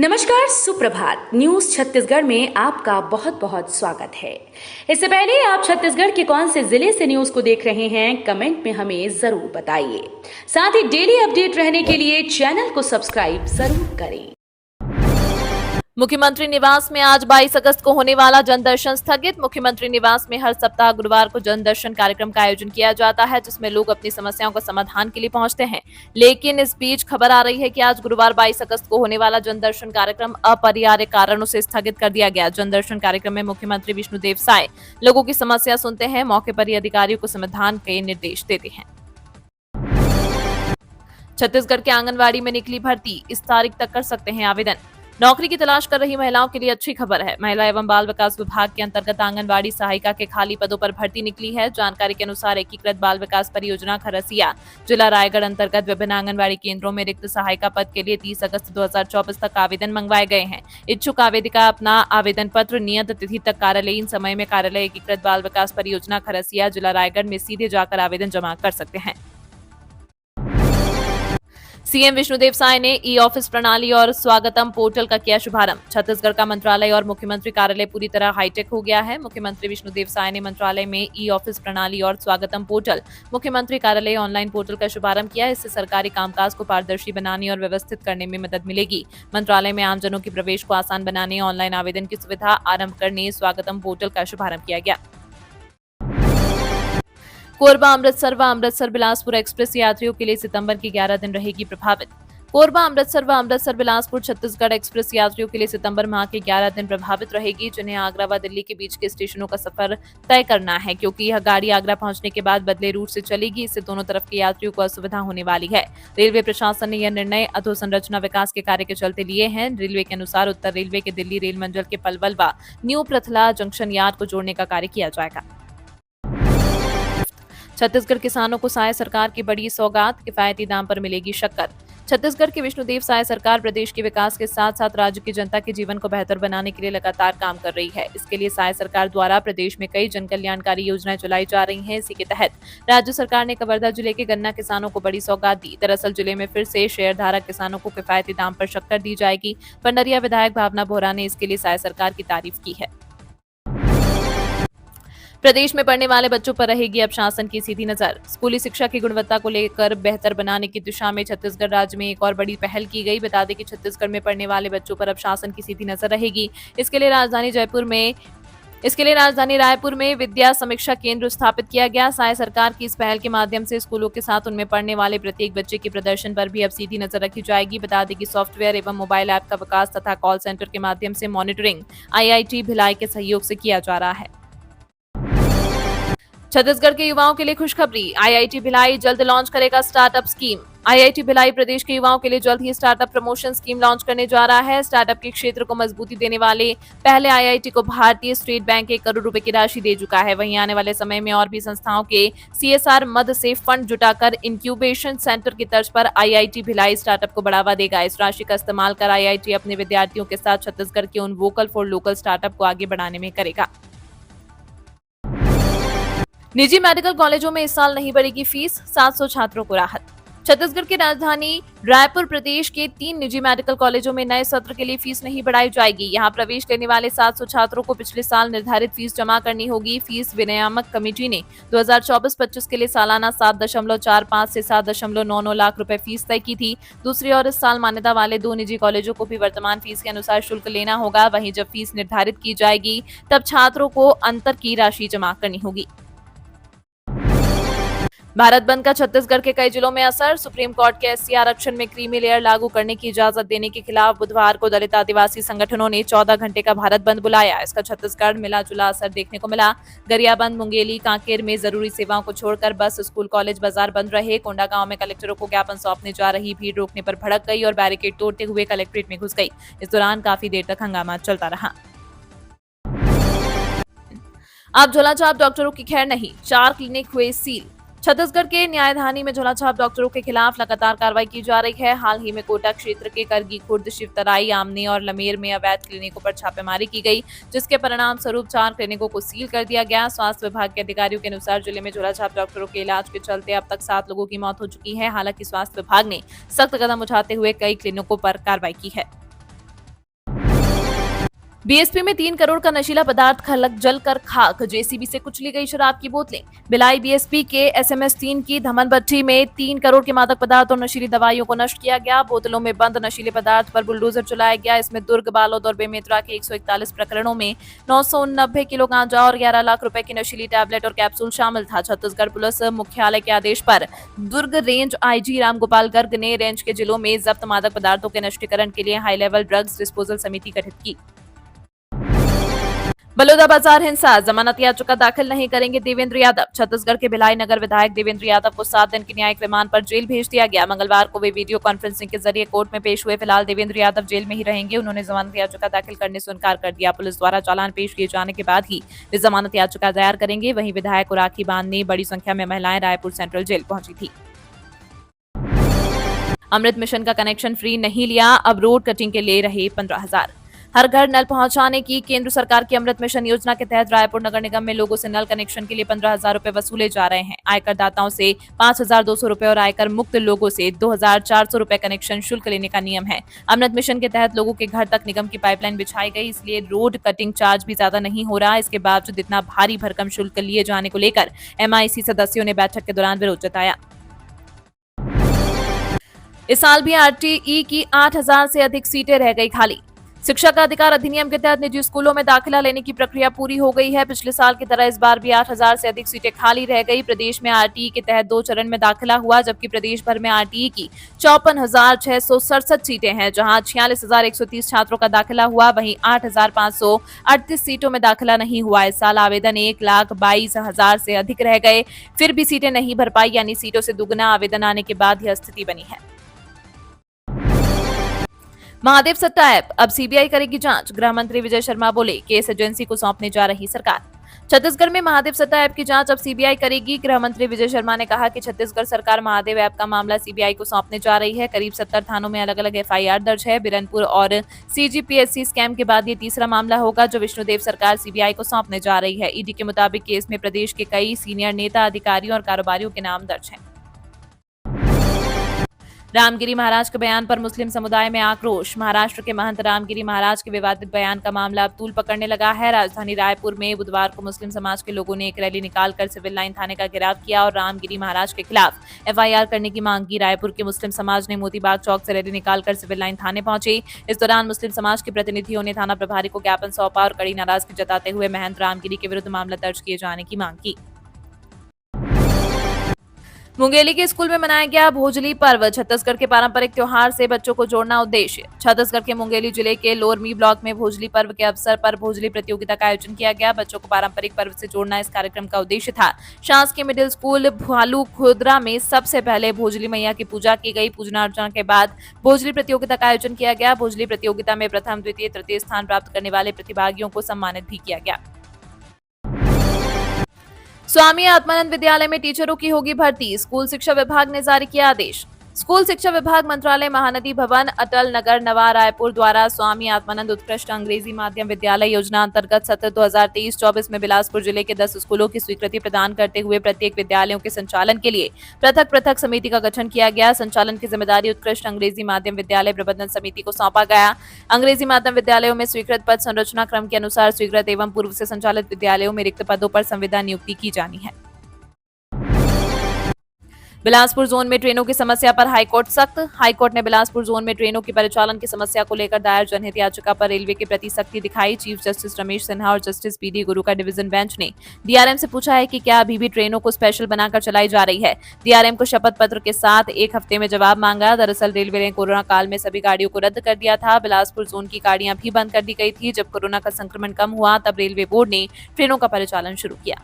नमस्कार, सुप्रभात। न्यूज छत्तीसगढ़ में आपका बहुत बहुत स्वागत है। इससे पहले आप छत्तीसगढ़ के कौन से जिले से न्यूज को देख रहे हैं, कमेंट में हमें जरूर बताइए। साथ ही डेली अपडेट रहने के लिए चैनल को सब्सक्राइब जरूर करें। मुख्यमंत्री निवास में आज 22 अगस्त को होने वाला जनदर्शन स्थगित। मुख्यमंत्री निवास में हर सप्ताह गुरुवार को जनदर्शन कार्यक्रम का आयोजन किया जाता है, जिसमें लोग अपनी समस्याओं का समाधान के लिए पहुंचते हैं। लेकिन इस बीच खबर आ रही है कि आज गुरुवार 22 अगस्त को होने वाला जनदर्शन कार्यक्रम अपरिहार्य कारणों से स्थगित कर दिया गया। जनदर्शन कार्यक्रम में मुख्यमंत्री विष्णुदेव साय लोगों की समस्या सुनते हैं, मौके पर ही अधिकारियों को समाधान के निर्देश देते हैं। छत्तीसगढ़ के आंगनबाड़ी में निकली भर्ती, इस तारीख तक कर सकते हैं आवेदन। नौकरी की तलाश कर रही महिलाओं के लिए अच्छी खबर है। महिला एवं बाल विकास विभाग के अंतर्गत आंगनबाड़ी सहायिका के खाली पदों पर भर्ती निकली है। जानकारी के अनुसार एकीकृत बाल विकास परियोजना खरसिया जिला रायगढ़ अंतर्गत विभिन्न आंगनबाड़ी केंद्रों में रिक्त सहायिका पद के लिए 30 अगस्त 2024 तक आवेदन मंगवाए गए हैं। इच्छुक आवेदिका अपना आवेदन पत्र नियत तिथि तक कार्यालयीन समय में कार्यालय एकीकृत बाल विकास परियोजना खरसिया जिला रायगढ़ में सीधे जाकर आवेदन जमा कर सकते हैं। सीएम विष्णुदेव साय ने ई ऑफिस प्रणाली और स्वागतम पोर्टल का किया शुभारंभ। छत्तीसगढ़ का मंत्रालय और मुख्यमंत्री कार्यालय पूरी तरह हाईटेक हो गया है। मुख्यमंत्री विष्णुदेव साय ने मंत्रालय में ई ऑफिस प्रणाली और स्वागतम पोर्टल मुख्यमंत्री कार्यालय ऑनलाइन पोर्टल का शुभारंभ किया। इससे सरकारी कामकाज को पारदर्शी बनाने और व्यवस्थित करने में मदद मिलेगी। मंत्रालय में आमजनों के प्रवेश को आसान बनाने, ऑनलाइन आवेदन की सुविधा आरंभ करने स्वागतम पोर्टल का शुभारंभ किया गया। कोरबा अमृतसर व अमृतसर बिलासपुर एक्सप्रेस यात्रियों के लिए सितंबर के 11 दिन रहेगी प्रभावित। कोरबा अमृतसर व अमृतसर बिलासपुर छत्तीसगढ़ एक्सप्रेस यात्रियों के लिए सितंबर माह के 11 दिन प्रभावित रहेगी, जिन्हें आगरा व दिल्ली के बीच के स्टेशनों का सफर तय करना है, क्योंकि यह गाड़ी आगरा पहुंचने के बाद बदले रूट से चलेगी। इससे दोनों तरफ के यात्रियों को असुविधा होने वाली है। रेलवे प्रशासन ने यह निर्णय अधोसंरचना विकास के कार्य के चलते लिए हैं। रेलवे के अनुसार उत्तर रेलवे के दिल्ली रेल मंडल के पलवल व न्यू पृथला जंक्शन यार्ड को जोड़ने का कार्य किया जाएगा। छत्तीसगढ़ किसानों को साय सरकार की बड़ी सौगात, किफायती दाम पर मिलेगी शक्कर। छत्तीसगढ़ की विष्णुदेव साय सरकार प्रदेश के विकास के साथ साथ राज्य की जनता के जीवन को बेहतर बनाने के लिए लगातार काम कर रही है। इसके लिए साय सरकार द्वारा प्रदेश में कई जन कल्याणकारी योजनाएं चलाई जा रही हैं। इसी के तहत राज्य सरकार ने कवर्धा जिले के गन्ना किसानों को बड़ी सौगात दी। दरअसल जिले में फिर से शेयरधारक किसानों को किफायती दाम पर शक्कर दी जाएगी। पंडरिया विधायक भावना बोहरा ने इसके लिए साय सरकार की तारीफ की है। प्रदेश में पढ़ने वाले बच्चों पर रहेगी अब शासन की सीधी नजर। स्कूली शिक्षा की गुणवत्ता को लेकर बेहतर बनाने की दिशा में छत्तीसगढ़ राज्य में एक और बड़ी पहल की गई। बता दें कि छत्तीसगढ़ में पढ़ने वाले बच्चों पर अब शासन की सीधी नजर रहेगी। इसके लिए राजधानी रायपुर में विद्या समीक्षा केंद्र स्थापित किया गया। साय सरकार की इस पहल के माध्यम से स्कूलों के साथ उनमें पढ़ने वाले प्रत्येक बच्चे के प्रदर्शन पर भी अब सीधी नजर रखी जाएगी। बता दें कि सॉफ्टवेयर एवं मोबाइल ऐप का विकास तथा कॉल सेंटर के माध्यम से मॉनिटरिंग आईआईटी भिलाई के सहयोग से किया जा रहा है। छत्तीसगढ़ के युवाओं के लिए खुशखबरी, आईआईटी भिलाई जल्द लॉन्च करेगा स्टार्टअप स्कीम। आईआईटी भिलाई प्रदेश के युवाओं के लिए जल्द ही स्टार्टअप प्रमोशन स्कीम लॉन्च करने जा रहा है। स्टार्टअप के क्षेत्र को मजबूती देने वाले पहले आईआईटी को भारतीय स्टेट बैंक 1 करोड़ रुपए की राशि दे चुका है। वहीं आने वाले समय में और भी संस्थाओं के सीएसआर मद से फंड जुटाकर इंक्यूबेशन सेंटर की तर्ज पर आईआईटी भिलाई स्टार्टअप को बढ़ावा देगा। इस राशि का इस्तेमाल कर आईआईटी अपने विद्यार्थियों के साथ छत्तीसगढ़ के उन वोकल फॉर लोकल स्टार्टअप को आगे बढ़ाने में करेगा। निजी मेडिकल कॉलेजों में इस साल नहीं बढ़ेगी फीस, 700 छात्रों को राहत। छत्तीसगढ़ की राजधानी रायपुर प्रदेश के 3 निजी मेडिकल कॉलेजों में नए सत्र के लिए फीस नहीं बढ़ाई जाएगी। यहां प्रवेश लेने वाले 700 छात्रों को पिछले साल निर्धारित फीस जमा करनी होगी। फीस विनियामक कमेटी ने 2024-25 के लिए सालाना 7.45 से 7.99 लाख रुपए फीस तय की थी। दूसरी ओर इस साल मान्यता वाले 2 निजी कॉलेजों को भी वर्तमान फीस के अनुसार शुल्क लेना होगा। वहीं जब फीस निर्धारित की जाएगी तब छात्रों को अंतर की राशि जमा करनी होगी। भारत बंद का छत्तीसगढ़ के कई जिलों में असर। सुप्रीम कोर्ट के एससी आरक्षण में क्रीमी लेयर लागू करने की इजाजत देने के खिलाफ बुधवार को दलित आदिवासी संगठनों ने 14 घंटे का भारत बंद बुलाया। इसका छत्तीसगढ़ मिला जुला असर देखने को मिला। गरियाबंद, मुंगेली, कांकेर में जरूरी सेवाओं को छोड़कर बस, स्कूल, कॉलेज, बाजार बंद रहे। कोंडागांव में कलेक्टरों को ज्ञापन सौंपने जा रही भीड़ रोकने पर भड़क गई और बैरिकेड तोड़ते हुए कलेक्ट्रेट में घुस गई। इस दौरान काफी देर तक हंगामा चलता रहा। अब झोलाछाप डॉक्टरों की खैर नहीं, 4 क्लिनिक हुए सील। छत्तीसगढ़ के न्यायधानी में झोलाछाप डॉक्टरों के खिलाफ लगातार कार्रवाई की जा रही है। हाल ही में कोटा क्षेत्र के करगी खुर्द, शिवतराई, आमने और लमेर में अवैध क्लिनिकों पर छापेमारी की गई, जिसके परिणाम स्वरूप 4 क्लिनिकों को सील कर दिया गया। स्वास्थ्य विभाग के अधिकारियों के अनुसार जिले में झोलाछाप डॉक्टरों के इलाज के चलते अब तक 7 लोगों की मौत हो चुकी है। हालांकि स्वास्थ्य विभाग ने सख्त कदम उठाते हुए कई क्लिनिकों पर कार्रवाई की है। बीएसपी में 3 करोड़ का नशीला पदार्थ खलक जलकर खाक, जेसीबी से कुचली गई शराब की बोतलें। भिलाई बीएसपी के एसएमएस 3 की धमन भट्टी में 3 करोड़ के मादक पदार्थ और नशीली दवाइयों को नष्ट किया गया। बोतलों में बंद नशीले पदार्थ पर बुलडोजर चलाया गया। इसमें दुर्ग, बालोद और बेमेतरा के 141 प्रकरणों में 989 किलो गांजा और 11 लाख रुपए की नशीली टैबलेट और कैप्सूल शामिल था। छत्तीसगढ़ पुलिस मुख्यालय के आदेश पर दुर्ग रेंज आईजी रामगोपाल गर्ग ने रेंज के जिलों में जब्त मादक पदार्थों के नष्टीकरण के लिए हाई लेवल ड्रग्स डिस्पोजल समिति गठित की। बलौदाबाजार हिंसा, जमानत याचिका दाखिल नहीं करेंगे देवेंद्र यादव। छत्तीसगढ़ के भिलाई नगर विधायक देवेंद्र यादव को 7 दिन के न्यायिक रिमांड पर जेल भेज दिया गया। मंगलवार को वे वीडियो कॉन्फ्रेंसिंग के जरिए कोर्ट में पेश हुए। फिलहाल देवेंद्र यादव जेल में ही रहेंगे। उन्होंने जमानत याचिका दाखिल करने से इनकार कर दिया। पुलिस द्वारा चालान पेश किए जाने के बाद ही वे जमानत याचिका दायर करेंगे। वहीं विधायक को राखी बांधने बड़ी संख्या में महिलाएं रायपुर सेंट्रल जेल पहुंची थी। अमृत मिशन का कनेक्शन फ्री नहीं लिया, अब रोड कटिंग के ले रहे 15,000। हर घर नल पहुंचाने की केंद्र सरकार की अमृत मिशन योजना के तहत रायपुर नगर निगम में लोगों से नल कनेक्शन के लिए 15,000 रुपए वसूले जा रहे हैं। आयकर दाताओं से 5,200 रुपए और आयकर मुक्त लोगों से 2,400 रुपए कनेक्शन शुल्क लेने का नियम है। अमृत मिशन के तहत लोगों के घर तक निगम की पाइपलाइन बिछाई गई, इसलिए रोड कटिंग चार्ज भी ज्यादा नहीं हो रहा। इसके बावजूद इतना भारी भरकम शुल्क लिए जाने को लेकर एमआईसी सदस्यों ने बैठक के दौरान विरोध जताया। इस साल भी आरटीई की 8,000 से अधिक सीटें रह गई खाली। शिक्षा का अधिकार अधिनियम के तहत निजी स्कूलों में दाखिला लेने की प्रक्रिया पूरी हो गई है। पिछले साल की तरह इस बार भी 8,000 से अधिक सीटें खाली रह गई। प्रदेश में आरटीई के तहत 2 चरण में दाखिला हुआ, जबकि प्रदेश भर में आरटीई की 54,667 सीटें हैं, जहां 46,130 छात्रों का दाखिला हुआ। वहीं 8,538 सीटों में दाखिला नहीं हुआ। इस साल आवेदन 1,22,000 से अधिक रह गए, फिर भी सीटें नहीं भर पाई, यानी सीटों से दुगना आवेदन आने के बाद यह स्थिति बनी है। महादेव सट्टा ऐप, अब सीबीआई करेगी जांच। गृह मंत्री विजय शर्मा बोले, केस एजेंसी को सौंपने जा रही सरकार। छत्तीसगढ़ में महादेव सट्टा ऐप की जांच अब सीबीआई करेगी। गृह मंत्री विजय शर्मा ने कहा कि छत्तीसगढ़ सरकार महादेव ऐप का मामला सीबीआई को सौंपने जा रही है। करीब 70 थानों में अलग अलग एफआईआर दर्ज है। बिरनपुर और सीजीपीएससी स्कैम के बाद ये तीसरा मामला होगा जो विष्णुदेव सरकार सीबीआई को सौंपने जा रही है। ईडी के मुताबिक केस में प्रदेश के कई सीनियर नेता, अधिकारियों और कारोबारियों के नाम दर्ज हैं। रामगिरी महाराज के बयान पर मुस्लिम समुदाय में आक्रोश। महाराष्ट्र के महंत रामगिरी महाराज के विवादित बयान का मामला अब तूल पकड़ने लगा है। राजधानी रायपुर में बुधवार को मुस्लिम समाज के लोगों ने एक रैली निकालकर सिविल लाइन थाने का घेराव किया और रामगिरी महाराज के खिलाफ एफआईआर करने की मांग की। रायपुर के मुस्लिम समाज ने मोतीबाग चौक से रैली निकालकर सिविल लाइन थाने पहुंचे। इस दौरान मुस्लिम समाज के प्रतिनिधियों ने थाना प्रभारी को ज्ञापन सौंपा और कड़ी नाराजगी जताते हुए महंत रामगिरी के विरुद्ध मामला दर्ज किए जाने की मांग की। मुंगेली के स्कूल में मनाया गया भोजली पर्व। छत्तीसगढ़ के पारंपरिक त्योहार से बच्चों को जोड़ना उद्देश्य। छत्तीसगढ़ के मुंगेली जिले के लोरमी ब्लॉक में भोजली पर्व के अवसर पर भोजली प्रतियोगिता का आयोजन किया गया। बच्चों को पारंपरिक पर्व से जोड़ना इस कार्यक्रम का उद्देश्य था। शासकीय मिडिल स्कूल भालू खुदरा में सबसे पहले भोजली मैया की पूजा की गई। पूजना अर्चना के बाद भोजली प्रतियोगिता का आयोजन किया गया। भोजली प्रतियोगिता में प्रथम, द्वितीय, तृतीय स्थान प्राप्त करने वाले प्रतिभागियों को सम्मानित भी किया गया। स्वामी आत्मानंद विद्यालय में टीचरों की होगी भर्ती। स्कूल शिक्षा विभाग ने जारी किया आदेश। स्कूल शिक्षा विभाग मंत्रालय, महानदी भवन, अटल नगर, नवा रायपुर द्वारा स्वामी आत्मानंद उत्कृष्ट अंग्रेजी माध्यम विद्यालय योजना अंतर्गत सत्र 2023-24 में बिलासपुर जिले के 10 स्कूलों की स्वीकृति प्रदान करते हुए प्रत्येक विद्यालयों के संचालन के लिए पृथक पृथक समिति का गठन किया गया। संचालन की जिम्मेदारी उत्कृष्ट अंग्रेजी माध्यम विद्यालय प्रबंधन समिति को सौंपा गया। अंग्रेजी माध्यम विद्यालयों में स्वीकृत पद संरचना क्रम के अनुसार स्वीकृत एवं पूर्व से संचालित विद्यालयों में रिक्त पदों पर संविदा नियुक्ति की जानी है। बिलासपुर जोन में ट्रेनों की समस्या पर हाईकोर्ट सख्त। हाईकोर्ट ने बिलासपुर जोन में ट्रेनों की परिचालन की समस्या को लेकर दायर जनहित याचिका पर रेलवे के प्रति सख्ती दिखाई। चीफ जस्टिस रमेश सिन्हा और जस्टिस पीडी गुरु का डिवीजन बेंच ने डीआरएम से पूछा है कि क्या अभी भी ट्रेनों को स्पेशल बनाकर चलाई जा रही है। डीआरएम को शपथ पत्र के साथ 1 हफ्ते में जवाब मांगा। दरअसल रेलवे ने कोरोना काल में सभी गाड़ियों को रद्द कर दिया था। बिलासपुर जोन की गाड़ियां भी बंद कर दी गई थी। जब कोरोना का संक्रमण कम हुआ तब रेलवे बोर्ड ने ट्रेनों का परिचालन शुरू किया।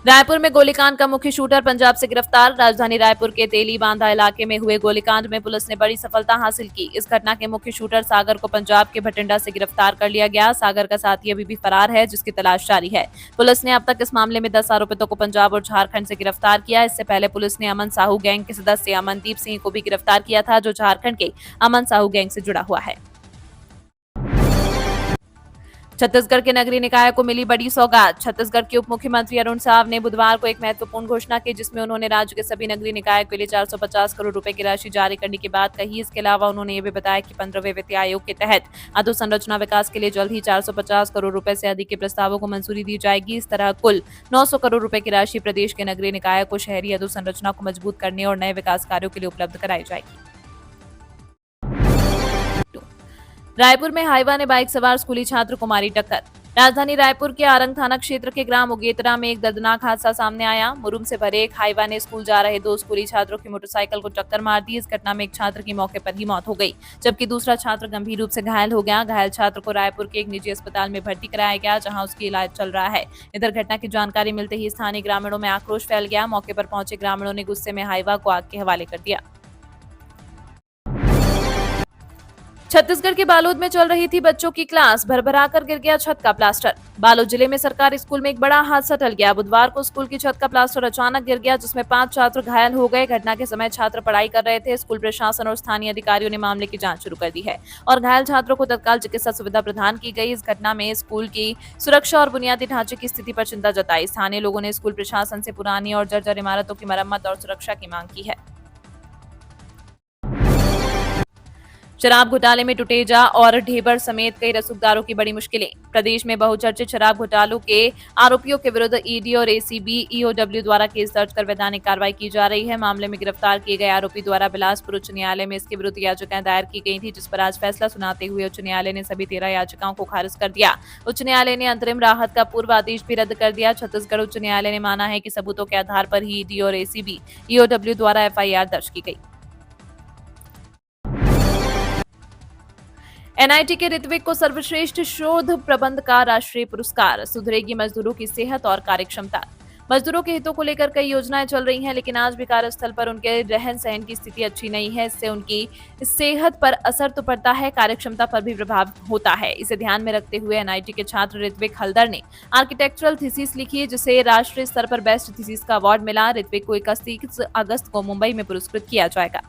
रायपुर में गोलीकांड का मुख्य शूटर पंजाब से गिरफ्तार। राजधानी रायपुर के तेली बांधा इलाके में हुए गोलीकांड में पुलिस ने बड़ी सफलता हासिल की। इस घटना के मुख्य शूटर सागर को पंजाब के भटिंडा से गिरफ्तार कर लिया गया। सागर का साथी अभी भी फरार है, जिसकी तलाश जारी है। पुलिस ने अब तक इस मामले में 10 आरोपितों को पंजाब और झारखंड से गिरफ्तार किया। इससे पहले पुलिस ने अमन साहू गैंग के सदस्य अमनदीप सिंह को भी गिरफ्तार किया था, जो झारखंड के अमन साहू गैंग से जुड़ा हुआ है। छत्तीसगढ़ के नगरीय निकाय को मिली बड़ी सौगात। छत्तीसगढ़ के उप मुख्यमंत्री अरुण साव ने बुधवार को एक महत्वपूर्ण घोषणा की, जिसमें उन्होंने राज्य के सभी नगरीय निकायों के लिए 450 करोड़ रुपए की राशि जारी करने की बात कही। इसके अलावा उन्होंने ये भी बताया कि 15वें वित्त आयोग के तहत अधोसंरचना विकास के लिए जल्द ही 450 करोड़ रुपए से अधिक के प्रस्तावों को मंजूरी दी जाएगी। इस तरह कुल 900 करोड़ रुपए की राशि प्रदेश के नगरीय निकाय को शहरी अधोसंरचना को मजबूत करने और नए विकास कार्यों के लिए उपलब्ध कराई जाएगी। रायपुर में हाईवा ने बाइक सवार स्कूली छात्र को मारी टक्कर। राजधानी रायपुर के आरंग थाना क्षेत्र के ग्राम उगेतरा में एक दर्दनाक हादसा सामने आया। मुरुम से भरे एक हाईवा ने स्कूल जा रहे 2 स्कूली छात्रों की मोटरसाइकिल को टक्कर मार दी। इस घटना में एक छात्र की मौके पर ही मौत हो गई, जबकि दूसरा छात्र गंभीर रूप से घायल हो गया। घायल छात्र को रायपुर के एक निजी अस्पताल में भर्ती कराया गया, जहाँ उसकी इलाज चल रहा है। इधर घटना की जानकारी मिलते ही स्थानीय ग्रामीणों में आक्रोश फैल गया। मौके पर पहुंचे ग्रामीणों ने गुस्से में हाईवा को आग के हवाले कर दिया। छत्तीसगढ़ के बालोद में चल रही थी बच्चों की क्लास, भरभरा कर गिर गया छत का प्लास्टर। बालोद जिले में सरकारी स्कूल में एक बड़ा हादसा टल गया। बुधवार को स्कूल की छत का प्लास्टर अचानक गिर गया, जिसमें 5 छात्र घायल हो गए। घटना के समय छात्र पढ़ाई कर रहे थे। स्कूल प्रशासन और स्थानीय अधिकारियों ने मामले की जांच शुरू कर दी है और घायल छात्रों को तत्काल चिकित्सा सुविधा प्रदान की गई। इस घटना में स्कूल की सुरक्षा और बुनियादी ढांचे की स्थिति पर चिंता जताई। स्थानीय लोगों ने स्कूल प्रशासन से पुरानी और जर्जर इमारतों की मरम्मत और सुरक्षा की मांग की है। शराब घोटाले में टुटेजा और ढेबर समेत कई रसूखदारों की बड़ी मुश्किलें। प्रदेश में बहुचर्चित शराब घोटालों के आरोपियों के विरुद्ध ईडी और एसीबी ईओडब्ल्यू द्वारा केस दर्ज कर वैधानिक कार्रवाई की जा रही है। मामले में गिरफ्तार किए गए आरोपी द्वारा बिलासपुर उच्च न्यायालय में इसके विरुद्ध याचिकाएं दायर की गई थी, जिस पर आज फैसला सुनाते हुए उच्च न्यायालय ने सभी 13 याचिकाओं को खारिज कर दिया। उच्च न्यायालय ने अंतरिम राहत का पूर्व आदेश भी रद्द कर दिया। छत्तीसगढ़ उच्च न्यायालय ने माना है कि सबूतों के आधार पर ही ईडी और एसीबी ईओडब्ल्यू द्वारा एफआईआर दर्ज की गई। एनआईटी के ऋत्विक को सर्वश्रेष्ठ शोध प्रबंध का राष्ट्रीय पुरस्कार। सुधरेगी मजदूरों की सेहत और कार्यक्षमता। मजदूरों के हितों को लेकर कई योजनाएं चल रही हैं, लेकिन आज भी कार्यस्थल पर उनके रहन सहन की स्थिति अच्छी नहीं है। इससे उनकी सेहत पर असर तो पड़ता है, कार्यक्षमता पर भी प्रभाव होता है। इसे ध्यान में रखते हुए एनआईटी के छात्र ऋत्विक हल्दर ने आर्किटेक्चरल थीसिस लिखी, जिसे राष्ट्रीय स्तर पर बेस्ट थीसिस का अवार्ड मिला। ऋत्विक को 31 अगस्त को मुंबई में पुरस्कृत किया जाएगा।